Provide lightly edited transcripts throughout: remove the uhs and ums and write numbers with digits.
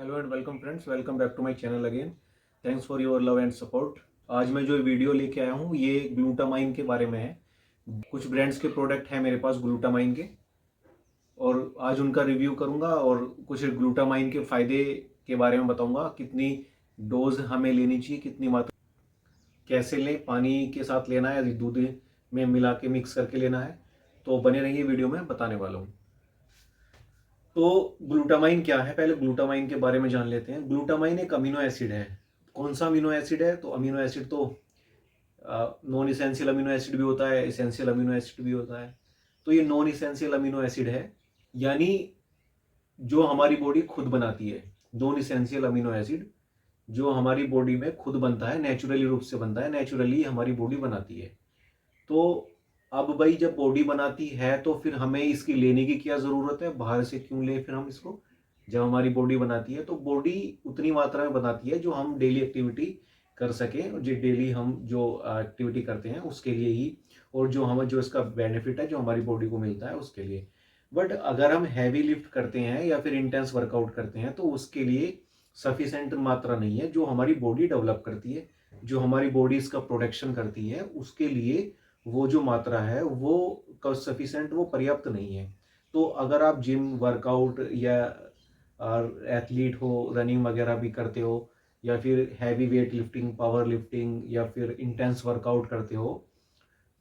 Hello and welcome friends, welcome back to my channel again. Thanks for your love and support. आज मैं जो video लेके आया हूँ ये ग्लूटामाइन के बारे में है। कुछ ब्रांड्स के प्रोडक्ट हैं मेरे पास ग्लूटामाइन के, और आज उनका रिव्यू करूंगा और कुछ ग्लूटामाइन के फायदे के बारे में बताऊंगा। कितनी डोज हमें लेनी चाहिए, कितनी मात्रा, कैसे लें, पानी के साथ लेना है या दूध में मिला के मिक्स करके लेना है। तो बने रहिए, वीडियो में बताने वाला हूँ। तो ग्लूटामाइन क्या है, पहले ग्लूटामाइन के बारे में जान लेते हैं। ग्लूटामाइन एक अमीनो एसिड है। कौन सा अमीनो एसिड है? तो अमीनो एसिड तो नॉन इसेंशियल अमीनो एसिड भी होता है, इसेंशियल अमीनो एसिड भी होता है। तो ये नॉन इसेंशियल अमीनो एसिड है, यानी जो हमारी बॉडी खुद बनाती है। नॉन इसेंशियल अमीनो एसिड जो हमारी बॉडी में खुद बनता है, नेचुरली रूप से बनता है, नेचुरली हमारी बॉडी बनाती है। तो अब भाई जब बॉडी बनाती है तो फिर हमें इसकी लेने की क्या जरूरत है, बाहर से क्यों ले फिर हम इसको? जब हमारी बॉडी बनाती है तो बॉडी उतनी मात्रा में बनाती है जो हम डेली एक्टिविटी कर सकें, और जो डेली हम जो एक्टिविटी करते हैं उसके लिए ही, और जो हमें जो इसका बेनिफिट है जो हमारी बॉडी को मिलता है उसके लिए। बट अगर हम हैवी लिफ्ट करते हैं या फिर इंटेंस वर्कआउट करते हैं तो उसके लिए सफिशेंट मात्रा नहीं है जो हमारी बॉडी डेवलप करती है, जो हमारी बॉडी इसका प्रोटेक्शन करती है, उसके लिए वो जो मात्रा है वो सफिशेंट, वो पर्याप्त नहीं है। तो अगर आप जिम वर्कआउट या एथलीट हो, रनिंग वगैरह भी करते हो, या फिर heavy weight lifting, power lifting, या फिर इंटेंस वर्कआउट करते हो,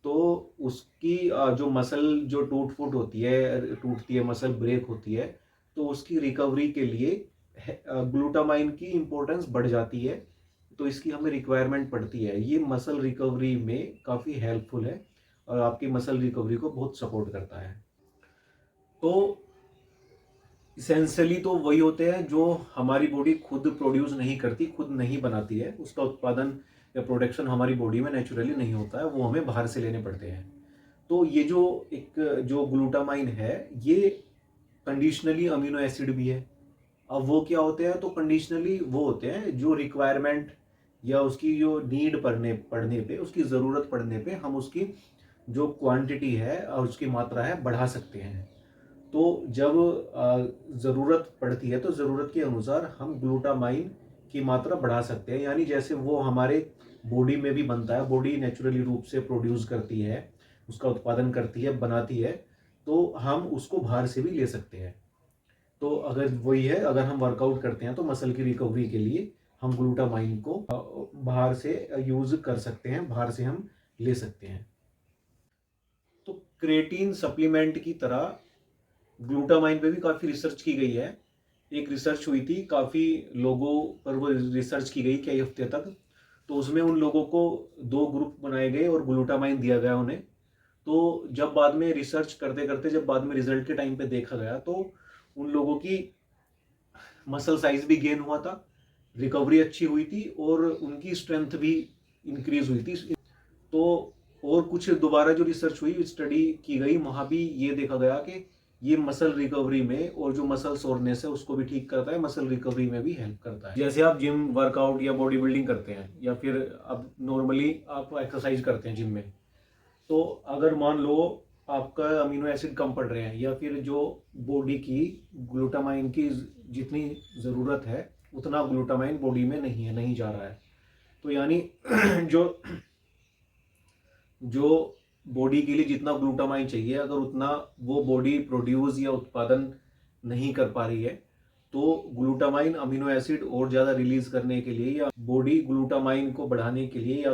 तो उसकी जो मसल जो टूट फूट होती है, टूटती है मसल, ब्रेक होती है, तो उसकी रिकवरी के लिए ग्लूटामाइन की इंपॉर्टेंस बढ़ जाती है। तो इसकी हमें रिक्वायरमेंट पड़ती है। ये मसल रिकवरी में काफ़ी हेल्पफुल है और आपकी मसल रिकवरी को बहुत सपोर्ट करता है। तो इसेंशियली तो वही होते हैं जो हमारी बॉडी खुद प्रोड्यूस नहीं करती, खुद नहीं बनाती है। उसका उत्पादन या प्रोडक्शन हमारी बॉडी में नेचुरली नहीं होता है, वो हमें बाहर से लेने पड़ते हैं। तो ये जो एक जो ग्लूटामाइन है ये कंडीशनली अमीनो एसिड भी है। अब वो क्या होते हैं? तो कंडीशनली वो होते हैं जो रिक्वायरमेंट या उसकी जो नीड पड़ने पड़ने पे, उसकी ज़रूरत पड़ने पे हम उसकी जो क्वांटिटी है और उसकी मात्रा है बढ़ा सकते हैं। तो जब ज़रूरत पड़ती है तो ज़रूरत के अनुसार हम ग्लूटामाइन की मात्रा बढ़ा सकते हैं। यानी जैसे वो हमारे बॉडी में भी बनता है, बॉडी नेचुरली रूप से प्रोड्यूस करती है, उसका उत्पादन करती है, बनाती है, तो हम उसको बाहर से भी ले सकते हैं। तो अगर वही है, अगर हम वर्कआउट करते हैं तो मसल की रिकवरी के लिए हम ग्लूटामाइन को बाहर से यूज कर सकते हैं, बाहर से हम ले सकते हैं। तो क्रेटीन सप्लीमेंट की तरह ग्लूटामाइन पे भी काफ़ी रिसर्च की गई है। एक रिसर्च हुई थी, काफ़ी लोगों पर वो रिसर्च की गई कई हफ्ते तक। तो उसमें उन लोगों को दो ग्रुप बनाए गए और ग्लूटामाइन दिया गया उन्हें। तो जब बाद में रिसर्च करते करते जब बाद में रिजल्ट के टाइम पे देखा गया तो उन लोगों की मसल साइज भी गेन हुआ था, रिकवरी अच्छी हुई थी, और उनकी स्ट्रेंथ भी इंक्रीज हुई थी। तो और कुछ दोबारा जो रिसर्च हुई, स्टडी की गई, वहां भी ये देखा गया कि ये मसल रिकवरी में और जो मसल सोरनेस है उसको भी ठीक करता है, मसल रिकवरी में भी हेल्प करता है। जैसे आप जिम वर्कआउट या बॉडी बिल्डिंग करते हैं, या फिर अब नॉर्मली आप एक्सरसाइज करते हैं जिम में, तो अगर मान लो आपका अमीनो एसिड कम पड़ रहे हैं, या फिर जो बॉडी की ग्लूटामाइन की जितनी ज़रूरत है उतना ग्लूटामाइन बॉडी में नहीं है, नहीं जा रहा है, तो यानी जो जो बॉडी के लिए जितना ग्लूटामाइन चाहिए, अगर उतना वो बॉडी प्रोड्यूस या उत्पादन नहीं कर पा रही है, तो ग्लूटामाइन अमीनो एसिड और ज़्यादा रिलीज करने के लिए, या बॉडी ग्लूटामाइन को बढ़ाने के लिए, या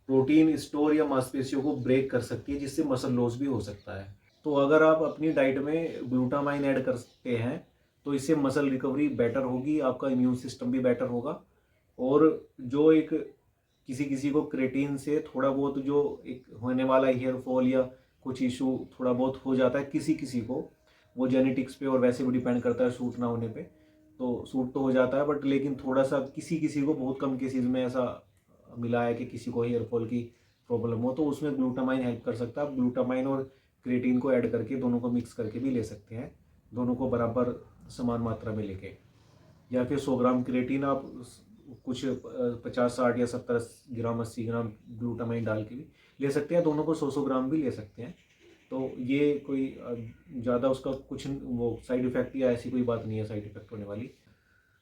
प्रोटीन स्टोर या मांसपेशियों को ब्रेक कर सकती है, जिससे मसल लॉस भी हो सकता है। तो अगर आप अपनी डाइट में ग्लूटामाइन ऐड करते हैं तो इससे मसल रिकवरी बेटर होगी, आपका इम्यून सिस्टम भी बेटर होगा। और जो एक किसी किसी को क्रेटीन से थोड़ा बहुत जो एक होने वाला हेयर फॉल या कुछ इशू थोड़ा बहुत हो जाता है किसी किसी को, वो जेनेटिक्स पे और वैसे भी डिपेंड करता है सूट ना होने पे। तो सूट तो हो जाता है, बट लेकिन थोड़ा सा किसी किसी को, बहुत कम केसेस में ऐसा मिला है कि किसी को हेयर फॉल की प्रॉब्लम हो, तो उसमें ग्लूटामाइन हेल्प कर सकता है। आप ग्लूटामाइन और क्रेटीन को ऐड करके दोनों को मिक्स करके भी ले सकते हैं, दोनों को बराबर समान मात्रा में लेके। या फिर 100 ग्राम क्रेटीन आप कुछ 50-60 या 70 ग्राम 80 ग्राम ग्लूटामाइन डाल के भी ले सकते हैं, दोनों को 100 ग्राम भी ले सकते हैं। तो ये कोई ज़्यादा उसका कुछ वो साइड इफेक्ट या ऐसी कोई बात नहीं है साइड इफेक्ट होने वाली।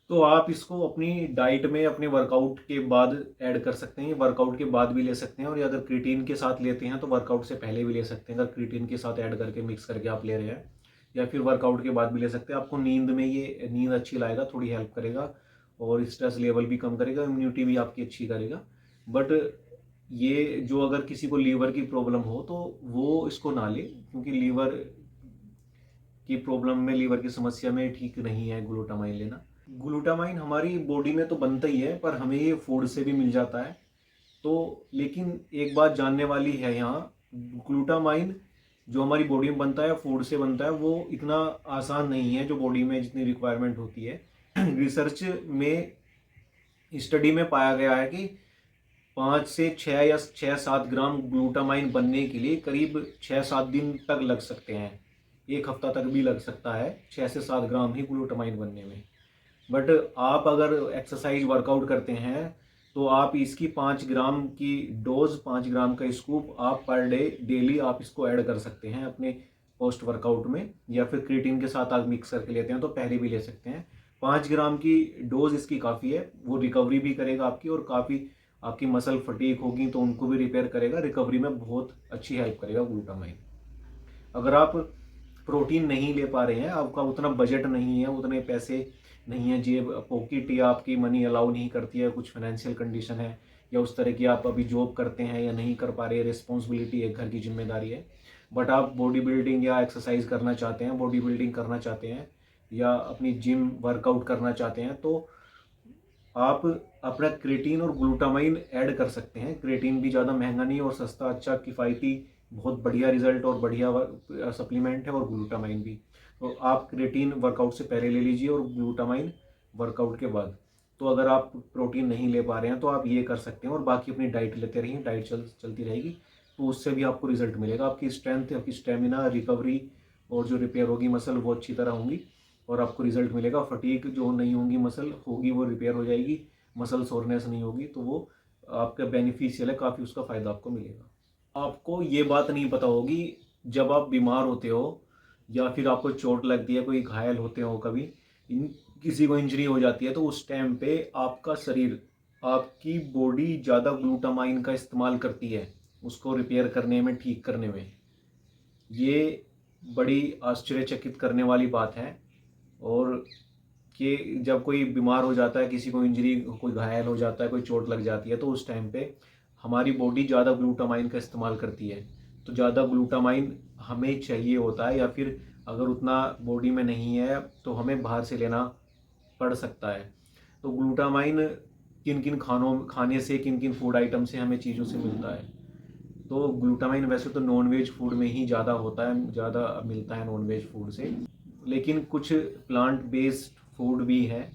तो आप इसको अपनी डाइट में अपने वर्कआउट के बाद ऐड कर सकते हैं, वर्कआउट के बाद भी ले सकते हैं, और अगर क्रिएटिन के साथ लेते हैं तो वर्कआउट से पहले भी ले सकते हैं। अगर क्रिएटिन के साथ ऐड करके मिक्स करके आप ले रहे हैं, या फिर वर्कआउट के बाद भी ले सकते हैं। आपको नींद में ये नींद अच्छी लाएगा, थोड़ी हेल्प करेगा, और स्ट्रेस लेवल भी कम करेगा, इम्यूनिटी भी आपकी अच्छी करेगा। बट ये जो अगर किसी को लीवर की प्रॉब्लम हो तो वो इसको ना ले, क्योंकि लीवर की प्रॉब्लम में, लीवर की समस्या में ठीक नहीं है ग्लूटामाइन लेना। ग्लूटामाइन हमारी बॉडी में तो बनता ही है, पर हमें ये फूड से भी मिल जाता है। तो लेकिन एक बात जानने वाली है यहाँ, ग्लूटामाइन जो हमारी बॉडी में बनता है, फूड से बनता है, वो इतना आसान नहीं है जो बॉडी में जितनी रिक्वायरमेंट होती है। रिसर्च में, स्टडी में पाया गया है कि 5 से 6 या 6-7 ग्राम ग्लूटामाइन बनने के लिए करीब 6-7 दिन तक लग सकते हैं, 1 हफ्ता तक भी लग सकता है 6 से 7 ग्राम ही ग्लूटामाइन बनने में। बट आप अगर एक्सरसाइज वर्कआउट करते हैं तो आप इसकी 5 ग्राम की डोज, 5 ग्राम का स्कूप आप पर डे डेली आप इसको ऐड कर सकते हैं अपने पोस्ट वर्कआउट में, या फिर क्रिएटिन के साथ आप मिक्स करके लेते हैं तो पहले भी ले सकते हैं। 5 ग्राम की डोज इसकी काफ़ी है, वो रिकवरी भी करेगा आपकी, और काफ़ी आपकी मसल फटीक होगी तो उनको भी रिपेयर करेगा, रिकवरी में बहुत अच्छी हेल्प करेगा ग्लूटामाइन। अगर आप प्रोटीन नहीं ले पा रहे हैं, आपका उतना बजट नहीं है, उतने पैसे नहीं है, जेब पॉकेट या आपकी मनी अलाउ नहीं करती है, कुछ फाइनेंशियल कंडीशन है, या उस तरह की आप अभी जॉब करते हैं या नहीं कर पा रहे, रिस्पॉन्सिबिलिटी है, घर की जिम्मेदारी है, बट आप बॉडी बिल्डिंग या एक्सरसाइज करना चाहते हैं, बॉडी बिल्डिंग करना चाहते हैं, या अपनी जिम वर्कआउट करना चाहते हैं, तो आप अपना क्रिएटिन और ग्लूटामाइन ऐड कर सकते हैं। क्रिएटिन भी ज़्यादा महंगा नहीं और सस्ता, अच्छा, किफ़ायती, बहुत बढ़िया रिजल्ट और बढ़िया सप्लीमेंट है, और ग्लूटामाइन भी। तो आप क्रिएटिन वर्कआउट से पहले ले लीजिए और ग्लूटामाइन वर्कआउट के बाद। तो अगर आप प्रोटीन नहीं ले पा रहे हैं तो आप ये कर सकते हैं, और बाकी अपनी डाइट लेते रहिए, डाइट चलती रहेगी, तो उससे भी आपको रिजल्ट मिलेगा। आपकी स्ट्रेंथ, आपकी स्टेमिना, रिकवरी और जो रिपेयर होगी मसल वो अच्छी तरह होंगी, और आपको रिजल्ट मिलेगा। फटीक जो नहीं होंगी, मसल होगी वो रिपेयर हो जाएगी, मसल सोरनेस नहीं होगी, तो वो आपका बेनिफिशियल है, काफ़ी उसका फ़ायदा आपको मिलेगा। आपको ये बात नहीं पता होगी, जब आप बीमार होते हो या फिर आपको चोट लगती है, कोई घायल होते हो, कभी किसी को इंजरी हो जाती है, तो उस टाइम पे आपका शरीर, आपकी बॉडी ज़्यादा ग्लूटामाइन का इस्तेमाल करती है उसको रिपेयर करने में, ठीक करने में। ये बड़ी आश्चर्यचकित करने वाली बात है। और कि जब कोई बीमार हो जाता है, किसी को इंजरी, कोई घायल हो जाता है, कोई चोट लग जाती है, तो उस टाइम पे हमारी बॉडी ज़्यादा ग्लूटामाइन का इस्तेमाल करती है। तो ज़्यादा ग्लूटामाइन हमें चाहिए होता है, या फिर अगर उतना बॉडी में नहीं है तो हमें बाहर से लेना पड़ सकता है। तो ग्लूटामाइन किन किन खाने से, किन किन फूड आइटम से, हमें चीज़ों से मिलता है। तो ग्लूटामाइन वैसे तो नॉन वेज फूड में ही ज़्यादा होता है, ज़्यादा मिलता है नॉन वेज फूड से, लेकिन कुछ प्लांट बेस्ड फूड भी है,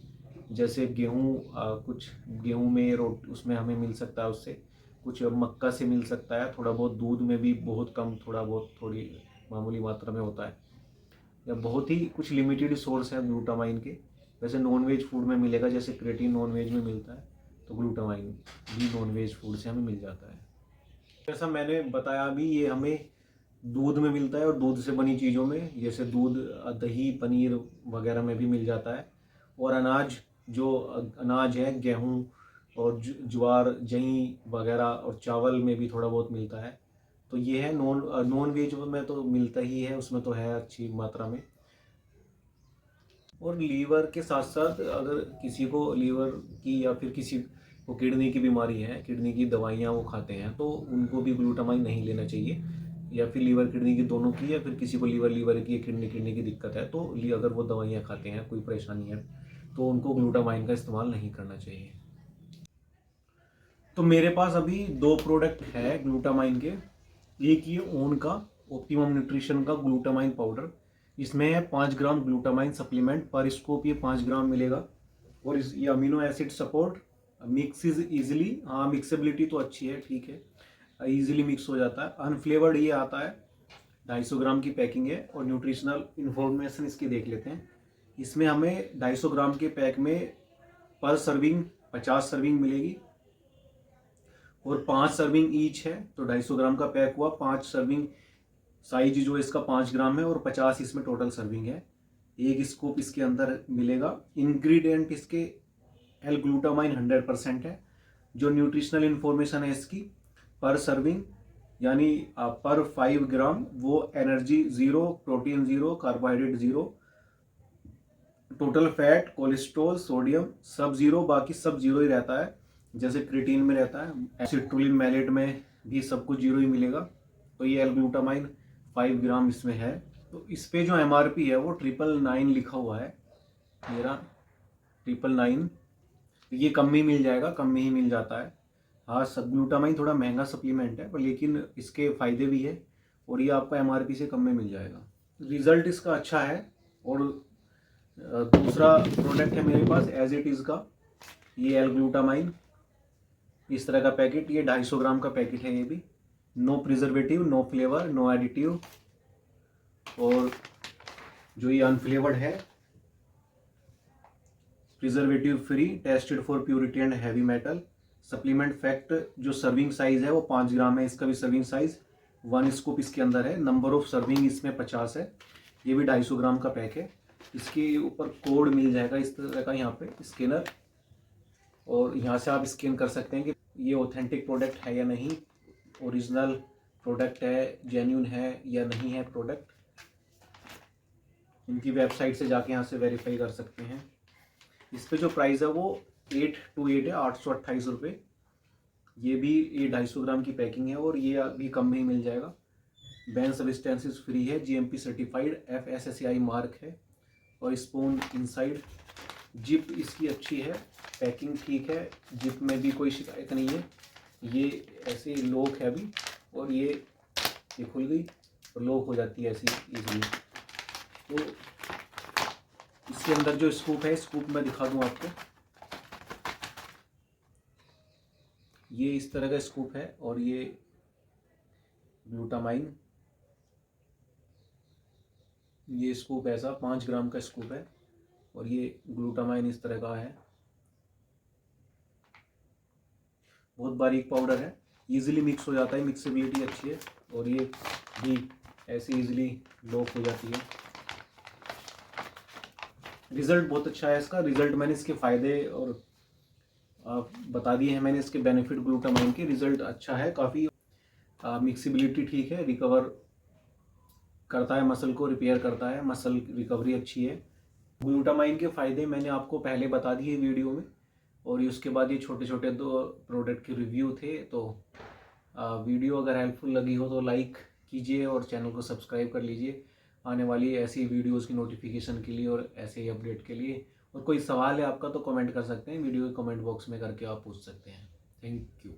जैसे गेहूँ, कुछ गेहूँ में उसमें हमें मिल सकता है, उससे कुछ मक्का से मिल सकता है, थोड़ा बहुत दूध में भी बहुत कम, थोड़ा बहुत, थोड़ी मामूली मात्रा में होता है, या बहुत ही कुछ लिमिटेड सोर्स है ग्लूटामाइन के। वैसे नॉन वेज फूड में मिलेगा, जैसे क्रिएटिन नॉन वेज में मिलता है, तो ग्लूटामाइन भी नॉन वेज फूड से हमें मिल जाता है। जैसा मैंने बताया अभी, ये हमें दूध में मिलता है, और दूध से बनी चीज़ों में, जैसे दूध, दही, पनीर वगैरह में भी मिल जाता है। और अनाज, जो अनाज है, गेहूँ और ज्वार, जई वगैरह, और चावल में भी थोड़ा बहुत मिलता है। तो ये है नॉन वेज में तो मिलता ही है, उसमें तो है अच्छी मात्रा में। और लीवर के साथ साथ अगर किसी को लीवर की, या फिर किसी को किडनी की बीमारी है, किडनी की दवाइयाँ वो खाते हैं, तो उनको भी ग्लूटामाइन नहीं लेना चाहिए, या फिर लीवर किडनी की दोनों की, या फिर किसी को लीवर की, किडनी की दिक्कत है, तो अगर वो दवाइयाँ खाते हैं, कोई परेशानी है, तो उनको ग्लूटामाइन का इस्तेमाल नहीं करना चाहिए। तो मेरे पास अभी 2 प्रोडक्ट है ग्लूटामाइन के। एक ये ओन का ऑप्टिमम न्यूट्रिशन का ग्लूटामाइन पाउडर, इसमें है 5 ग्राम ग्लूटामाइन सप्लीमेंट, पर स्कोप ये 5 ग्राम मिलेगा। और ये amino acid support, mix is easily, हाँ मिक्सेबिलिटी तो अच्छी है, ठीक है, ईजिली मिक्स हो जाता है। अनफ्लेवर्ड ये आता है, 250 ग्राम की पैकिंग है। और न्यूट्रिशनल इन्फॉर्मेशन इसकी देख लेते हैं। इसमें हमें 250 ग्राम के पैक में पर सर्विंग 50 सर्विंग मिलेगी, और 5 सर्विंग ईच है, तो 250 ग्राम का पैक हुआ, 5 सर्विंग साइज जो इसका 5 ग्राम है, और 50 इसमें टोटल सर्विंग है। एक स्कूप इसके अंदर मिलेगा। इंग्रेडिएंट इसके L-ग्लूटामाइन 100% है। जो न्यूट्रिशनल इन्फॉर्मेशन है इसकी, पर सर्विंग यानी पर 5 ग्राम वो energy 0, protein 0, carbohydrate 0, total fat, cholesterol, sodium सब 0, बाकी सब 0 ही रहता है, जैसे क्रिएटिन में रहता है। सिट्रुलिन मैलेट में भी सब कुछ 0 ही मिलेगा। तो ये L-ग्लूटामाइन 5 ग्राम इसमें है। तो इस पे जो MRP है वो 999 लिखा हुआ है, मेरा 999। ये कम में ही मिल जाएगा, कम में ही मिल जाता है। हाँ, ग्लूटामाइन थोड़ा महंगा सप्लीमेंट है, पर लेकिन इसके फ़ायदे भी है और ये आपको MRP से कम में मिल जाएगा। रिज़ल्ट इसका अच्छा है। और दूसरा प्रोडक्ट है मेरे पास एज इट इज़ का, ये L-ग्लूटामाइन इस तरह का पैकेट, ये 250 ग्राम का पैकेट है। ये भी no preservative, no flavour, no additive, और जो ये अनफ्लेवर्ड है, preservative free, tested for purity and heavy metal. Supplement fact, जो सर्विंग साइज है वो 5 ग्राम है। इसका भी सर्विंग साइज 1 स्कूप इसके अंदर है। नंबर ऑफ सर्विंग इसमें 50 है। ये भी 250 ग्राम का पैक है। इसके ऊपर कोड मिल जाएगा इस तरह का, यहाँ पे स्कैनर, और यहाँ से आप स्कैन कर सकते हैं कि ये ऑथेंटिक प्रोडक्ट है या नहीं, ओरिजिनल प्रोडक्ट है, जेन्यून है या नहीं है प्रोडक्ट। इनकी वेबसाइट से जाके यहाँ से वेरीफाई कर सकते हैं। इस पे जो प्राइस है वो 828 है, 828 रुपये। ये भी ये 250 ग्राम की पैकिंग है और ये अभी कम में ही मिल जाएगा। बैन सब्सटेंसेस फ्री है, GMP सर्टिफाइड, FSSAI मार्क है, और स्पून इनसाइड। जिप इसकी अच्छी है, पैकिंग ठीक है, जिप में भी कोई शिकायत नहीं है। ये ऐसे लॉक है अभी, और ये खुल गई और लॉक हो जाती है ऐसी इजीली। तो इसके अंदर जो स्कूप है, स्कूप मैं दिखा दूं आपको। ये इस तरह का स्कूप है, और ये ग्लूटामाइन, ये स्कूप ऐसा 5 ग्राम का स्कूप है, और ये ग्लूटामाइन इस तरह का है। बहुत बारीक पाउडर है, इजीली मिक्स हो जाता है, मिक्सेबिलिटी अच्छी है, और ये भी ऐसे इजीली लॉक हो जाती है। रिजल्ट बहुत अच्छा है इसका। रिजल्ट मैंने इसके फ़ायदे और बता दिए हैं मैंने, इसके बेनिफिट ग्लूटामाइन के। रिजल्ट अच्छा है काफ़ी, मिक्सिबिलिटी ठीक है, रिकवर करता है, मसल को रिपेयर करता है, मसल रिकवरी अच्छी है। ग्लूटामाइन के फ़ायदे मैंने आपको पहले बता दिए वीडियो में, और उसके बाद ये छोटे छोटे 2 प्रोडक्ट के रिव्यू थे। तो वीडियो अगर हेल्पफुल लगी हो तो लाइक कीजिए और चैनल को सब्सक्राइब कर लीजिए आने वाली ऐसी वीडियोस की नोटिफिकेशन के लिए और ऐसे ही अपडेट के लिए। और कोई सवाल है आपका तो कमेंट कर सकते हैं, वीडियो के कमेंट बॉक्स में करके आप पूछ सकते हैं। Thank you.